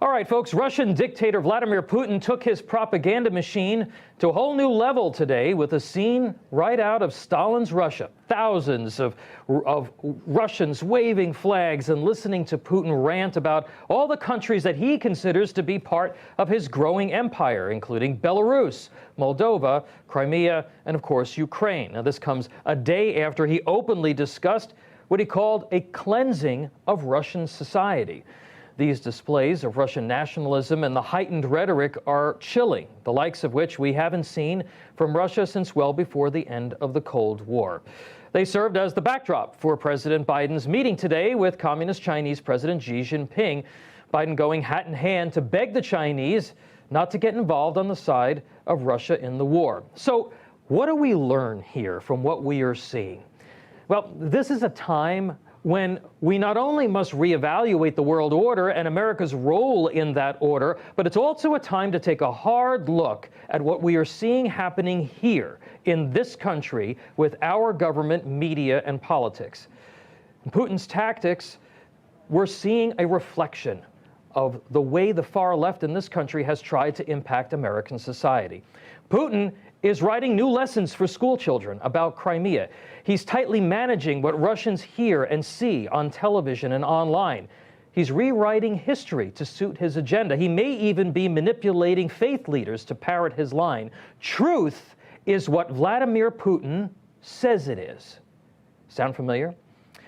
All right, folks, Russian dictator Vladimir Putin took his propaganda machine to a whole new level today with a scene right out of Stalin's Russia. Thousands of Russians waving flags and listening to Putin rant about all the countries that he considers to be part of his growing empire, including Belarus, Moldova, Crimea, and of course, Ukraine. Now, this comes a day after he openly discussed what he called a cleansing of Russian society. These displays of Russian nationalism and the heightened rhetoric are chilling, the likes of which we haven't seen from Russia since well before the end of the Cold War. They served as the backdrop for President Biden's meeting today with Communist Chinese President Xi Jinping. Biden going hat in hand to beg the Chinese not to get involved on the side of Russia in the war. So what do we learn here from what we are seeing? Well, this is a time when we not only must reevaluate the world order and America's role in that order, but it's also a time to take a hard look at what we are seeing happening here in this country with our government, media, and politics. In Putin's tactics, we're seeing a reflection of the way the far left in this country has tried to impact American society. Putin is writing new lessons for school children about Crimea. He's tightly managing what Russians hear and see on television and online. He's rewriting history to suit his agenda. He may even be manipulating faith leaders to parrot his line. Truth is what Vladimir Putin says it is. Sound familiar?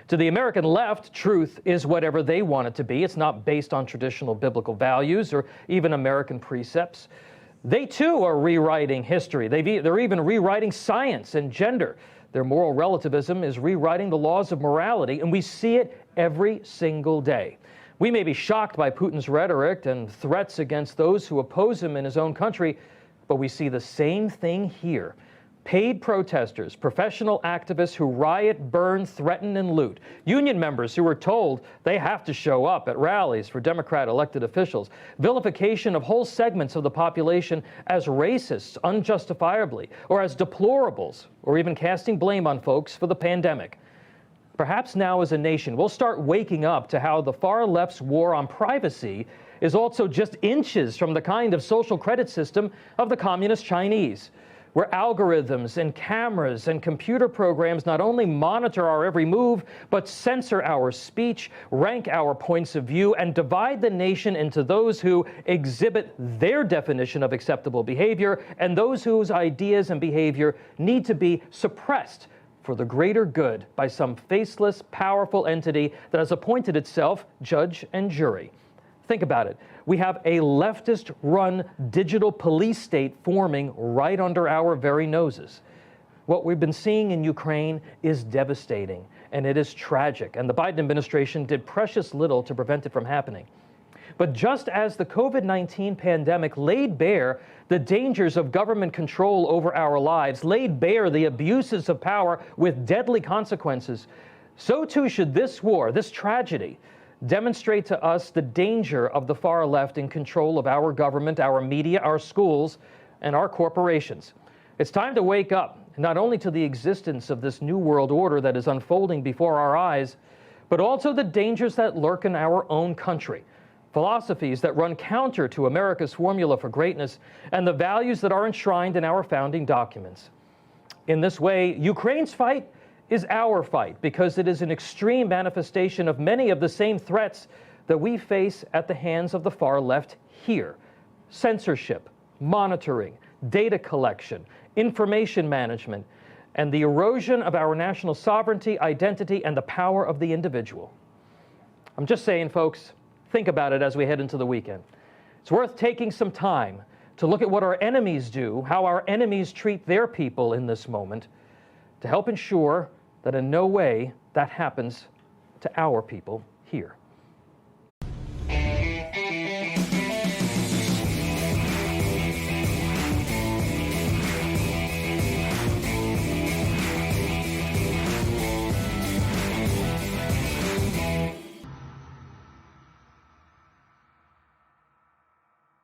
To the American left, truth is whatever they want it to be. It's not based on traditional biblical values or even American precepts. They, too, are rewriting history. They're even rewriting science and gender. Their moral relativism is rewriting the laws of morality, and we see it every single day. We may be shocked by Putin's rhetoric and threats against those who oppose him in his own country, but we see the same thing here. Paid protesters, professional activists who riot, burn, threaten, and loot. Union members who are told they have to show up at rallies for Democrat elected officials. Vilification of whole segments of the population as racists unjustifiably, or as deplorables, or even casting blame on folks for the pandemic. Perhaps now as a nation, we'll start waking up to how the far left's war on privacy is also just inches from the kind of social credit system of the Communist Chinese, where algorithms and cameras and computer programs not only monitor our every move, but censor our speech, rank our points of view, and divide the nation into those who exhibit their definition of acceptable behavior and those whose ideas and behavior need to be suppressed for the greater good by some faceless, powerful entity that has appointed itself judge and jury. Think about it. We have a leftist-run digital police state forming right under our very noses. What we've been seeing in Ukraine is devastating, and it is tragic, and the Biden administration did precious little to prevent it from happening. But just as the COVID-19 pandemic laid bare the dangers of government control over our lives, laid bare the abuses of power with deadly consequences, so too should this war, this tragedy, demonstrate to us the danger of the far left in control of our government, our media, our schools, and our corporations. It's time to wake up, not only to the existence of this new world order that is unfolding before our eyes, but also the dangers that lurk in our own country, philosophies that run counter to America's formula for greatness, and the values that are enshrined in our founding documents. In this way, Ukraine's fight is our fight because it is an extreme manifestation of many of the same threats that we face at the hands of the far left here. Censorship, monitoring, data collection, information management, and the erosion of our national sovereignty, identity, and the power of the individual. I'm just saying, folks, think about it as we head into the weekend. It's worth taking some time to look at what our enemies do, how our enemies treat their people in this moment, to help ensure that in no way that happens to our people here.